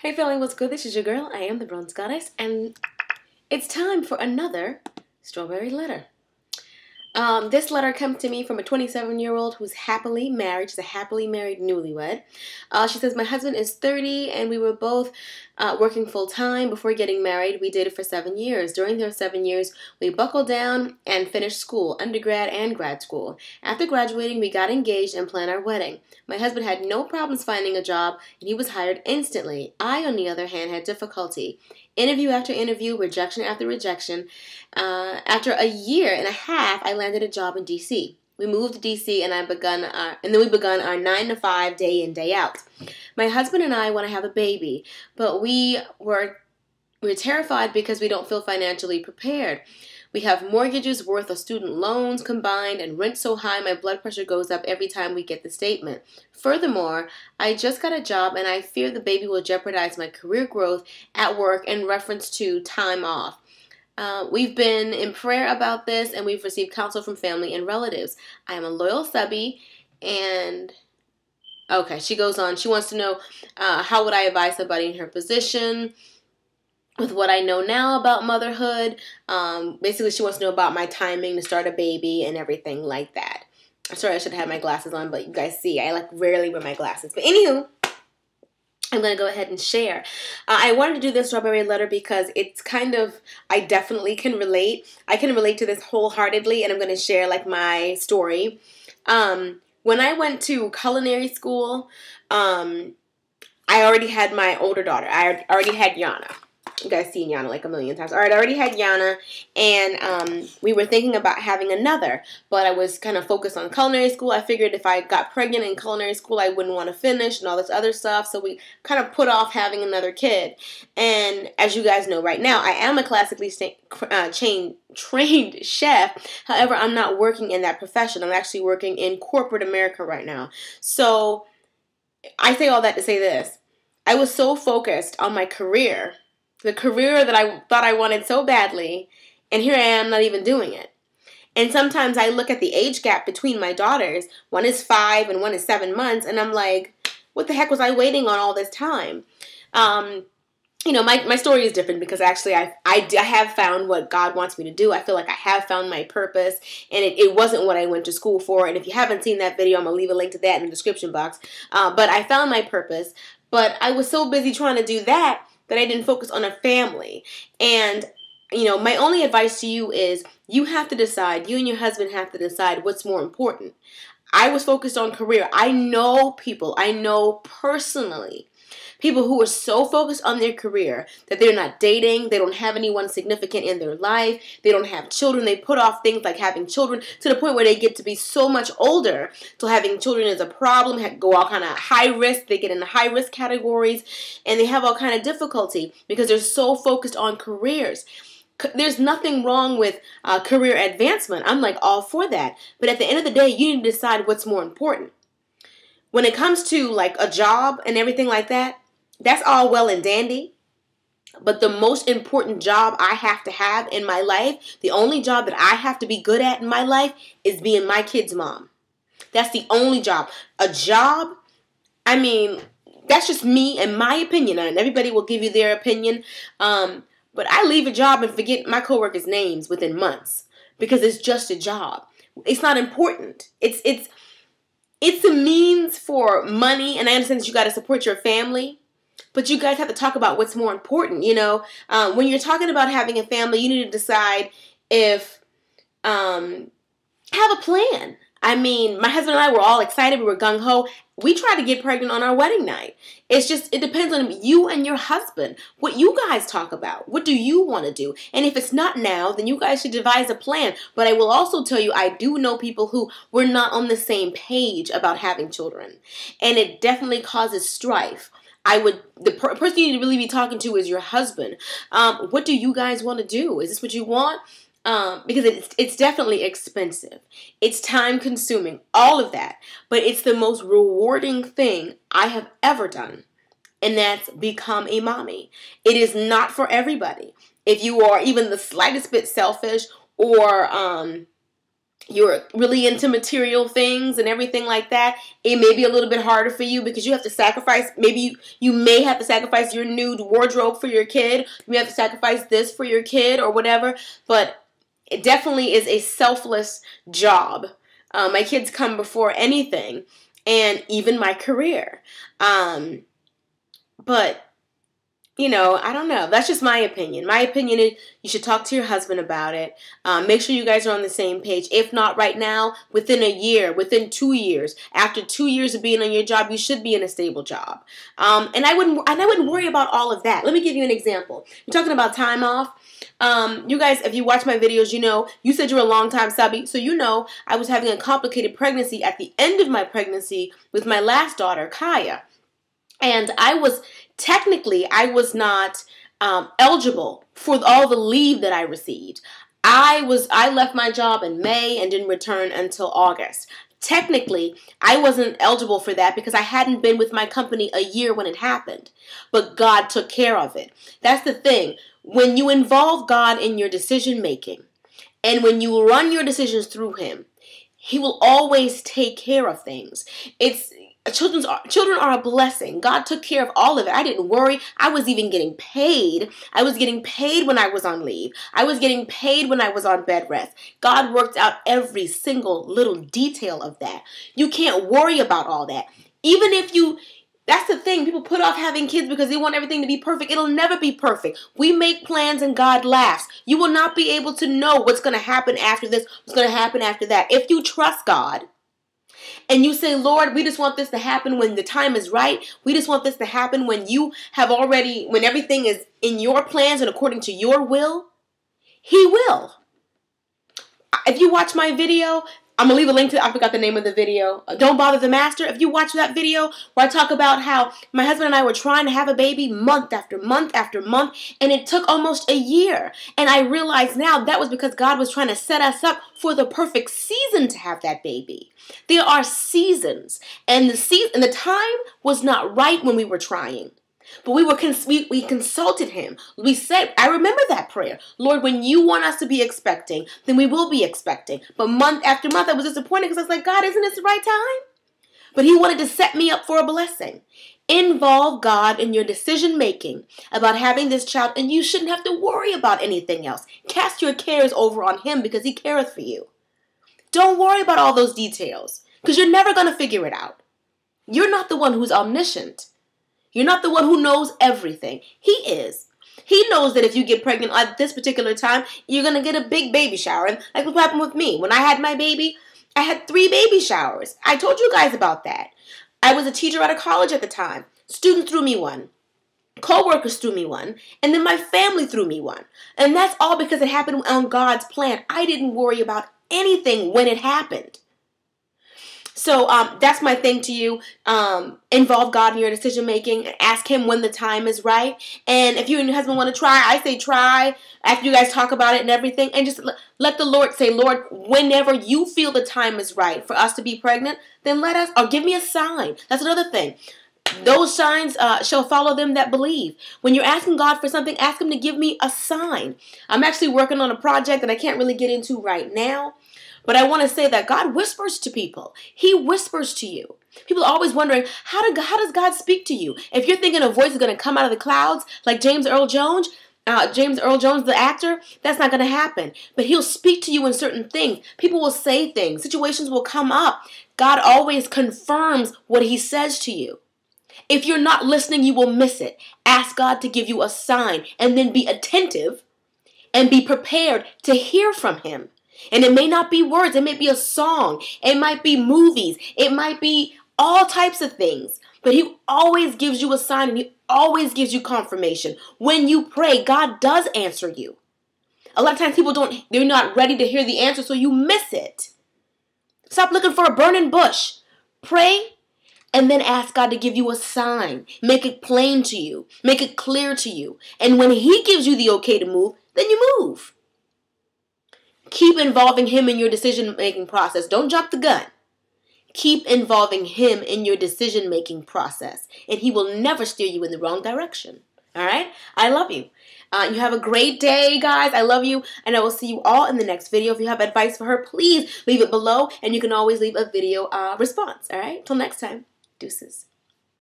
Hey family, what's good? This is your girl. I am the Bronze Goddess, and it's time for another strawberry letter. This letter comes to me from a 27-year-old who's happily married. She's a happily married newlywed. She says, my husband is 30 and we were both working full-time before getting married. We dated for 7 years. During those 7 years, we buckled down and finished school, undergrad and grad school. After graduating, we got engaged and planned our wedding. My husband had no problems finding a job and he was hired instantly. I, on the other hand, had difficulty. Interview after interview, rejection after rejection. After a year and a half, I landed a job in D.C. We moved to D.C. and then we begun our 9 to 5 day in, day out. My husband and I want to have a baby, but we're terrified because we don't feel financially prepared. We have mortgages worth of student loans combined and rent so high my blood pressure goes up every time we get the statement. Furthermore, I just got a job and I fear the baby will jeopardize my career growth at work in reference to time off. We've been in prayer about this and we've received counsel from family and relatives. I am a loyal subby and... Okay, she goes on. She wants to know how would I advise somebody in her position with what I know now about motherhood. Basically, she wants to know about my timing to start a baby and everything like that. I'm sorry, I should have my glasses on, but you guys see, I rarely wear my glasses. But anywho, I'm going to go ahead and share. I wanted to do this strawberry letter because it's kind of, I definitely can relate. I can relate to this wholeheartedly, and I'm going to share my story. When I went to culinary school, I already had my older daughter. I already had Yana. You guys seen Yana a million times. All right, I already had Yana, and we were thinking about having another, but I was kind of focused on culinary school. I figured if I got pregnant in culinary school, I wouldn't want to finish and all this other stuff, so we kind of put off having another kid. And as you guys know right now, I am a classically trained chef. However, I'm not working in that profession. I'm actually working in corporate America right now. So I say all that to say this. I was so focused on my career, the career that I thought I wanted so badly, and here I am not even doing it. And sometimes I look at the age gap between my daughters. One is 5 and one is 7 months, and I'm like, what the heck was I waiting on all this time? My story is different because actually I have found what God wants me to do. I feel like I have found my purpose, and it wasn't what I went to school for. And if you haven't seen that video, I'm going to leave a link to that in the description box. But I found my purpose, but I was so busy trying to do that I didn't focus on a family. And, my only advice to you is you have to decide, you and your husband have to decide what's more important. I was focused on career. I know personally, people who are so focused on their career that they're not dating, they don't have anyone significant in their life, they don't have children, they put off things like having children to the point where they get to be so much older till having children is a problem, go all kind of high risk, they get in the high risk categories, and they have all kind of difficulty because they're so focused on careers. There's nothing wrong with career advancement. I'm all for that. But at the end of the day, you need to decide what's more important. When it comes to a job and everything like that, that's all well and dandy, but the most important job I have to have in my life, the only job that I have to be good at in my life is being my kid's mom. That's the only job. A job, that's just me and my opinion, and everybody will give you their opinion, but I leave a job and forget my coworkers' names within months because it's just a job. It's not important. It's a means for money, and I understand that you got to support your family. But you guys have to talk about what's more important, When you're talking about having a family, you need to decide if, have a plan. My husband and I were all excited. We were gung-ho. We tried to get pregnant on our wedding night. It depends on you and your husband. What you guys talk about. What do you want to do? And if it's not now, then you guys should devise a plan. But I will also tell you, I do know people who were not on the same page about having children. And it definitely causes strife. The person you need to really be talking to is your husband. What do you guys want to do? Is this what you want? Because it's definitely expensive. It's time consuming, all of that. But it's the most rewarding thing I have ever done. And that's become a mommy. It is not for everybody. If you are even the slightest bit selfish or you're really into material things and everything like that, it may be a little bit harder for you because you have to sacrifice. Maybe you may have to sacrifice your new wardrobe for your kid. You have to sacrifice this for your kid or whatever. But it definitely is a selfless job. My kids come before anything, and even my career. But you know, I don't know. That's just my opinion. My opinion is you should talk to your husband about it. Make sure you guys are on the same page. If not right now, within a year, within 2 years, after 2 years of being on your job, you should be in a stable job. And I wouldn't worry about all of that. Let me give you an example. You're talking about time off. You guys, if you watch my videos, you know, you said you're a long-time subby, so you know I was having a complicated pregnancy at the end of my pregnancy with my last daughter, Kaya. And I was not eligible for all the leave that I received. I left my job in May and didn't return until August. Technically, I wasn't eligible for that because I hadn't been with my company a year when it happened. But God took care of it. That's the thing. When you involve God in your decision making, and when you run your decisions through Him, He will always take care of things. Children are a blessing. God took care of all of it. I didn't worry. I was even getting paid. I was getting paid when I was on leave. I was getting paid when I was on bed rest. God worked out every single little detail of that. You can't worry about all that. That's the thing. People put off having kids because they want everything to be perfect. It'll never be perfect. We make plans and God laughs. You will not be able to know what's going to happen after this, what's going to happen after that. If you trust God, and you say, Lord, we just want this to happen when the time is right. We just want this to happen when when everything is in your plans and according to your will. He will. If you watch my video, I'm going to leave a link to it. I forgot the name of the video. Don't Bother the Master. If you watch that video where I talk about how my husband and I were trying to have a baby month after month after month, and it took almost a year. And I realize now that was because God was trying to set us up for the perfect season to have that baby. There are seasons, and the time was not right when we were trying. But we consulted Him. We said, I remember that prayer. Lord, when you want us to be expecting, then we will be expecting. But month after month, I was disappointed because I was like, God, isn't this the right time? But He wanted to set me up for a blessing. Involve God in your decision making about having this child, and you shouldn't have to worry about anything else. Cast your cares over on Him because He careth for you. Don't worry about all those details because you're never going to figure it out. You're not the one who's omniscient. You're not the one who knows everything. He is. He knows that if you get pregnant at this particular time, you're going to get a big baby shower. And like what happened with me. When I had my baby, I had 3 baby showers. I told you guys about that. I was a teacher at a college at the time. Students threw me one. Co-workers threw me one. And then my family threw me one. And that's all because it happened on God's plan. I didn't worry about anything when it happened. So that's my thing to you. Involve God in your decision making. Ask Him when the time is right. And if you and your husband want to try, I say try after you guys talk about it and everything. And just let the Lord say, Lord, whenever you feel the time is right for us to be pregnant, then let us, or give me a sign. That's another thing. Those signs shall follow them that believe. When you're asking God for something, ask Him to give me a sign. I'm actually working on a project that I can't really get into right now. But I want to say that God whispers to people. He whispers to you. People are always wondering, how does God speak to you? If you're thinking a voice is going to come out of the clouds, like James Earl Jones, the actor, that's not going to happen. But He'll speak to you in certain things. People will say things. Situations will come up. God always confirms what He says to you. If you're not listening, you will miss it. Ask God to give you a sign, and then be attentive and be prepared to hear from Him. And it may not be words. It may be a song. It might be movies. It might be all types of things. But He always gives you a sign, and He always gives you confirmation. When you pray, God does answer you. A lot of times they're not ready to hear the answer, so you miss it. Stop looking for a burning bush. Pray and then ask God to give you a sign. Make it plain to you. Make it clear to you. And when He gives you the okay to move, then you move. Keep involving Him in your decision-making process. Don't jump the gun. Keep involving Him in your decision-making process, and He will never steer you in the wrong direction. All right? I love you. You have a great day, guys. I love you, and I will see you all in the next video. If you have advice for her, please leave it below, and you can always leave a video response. All right? Till next time. Deuces.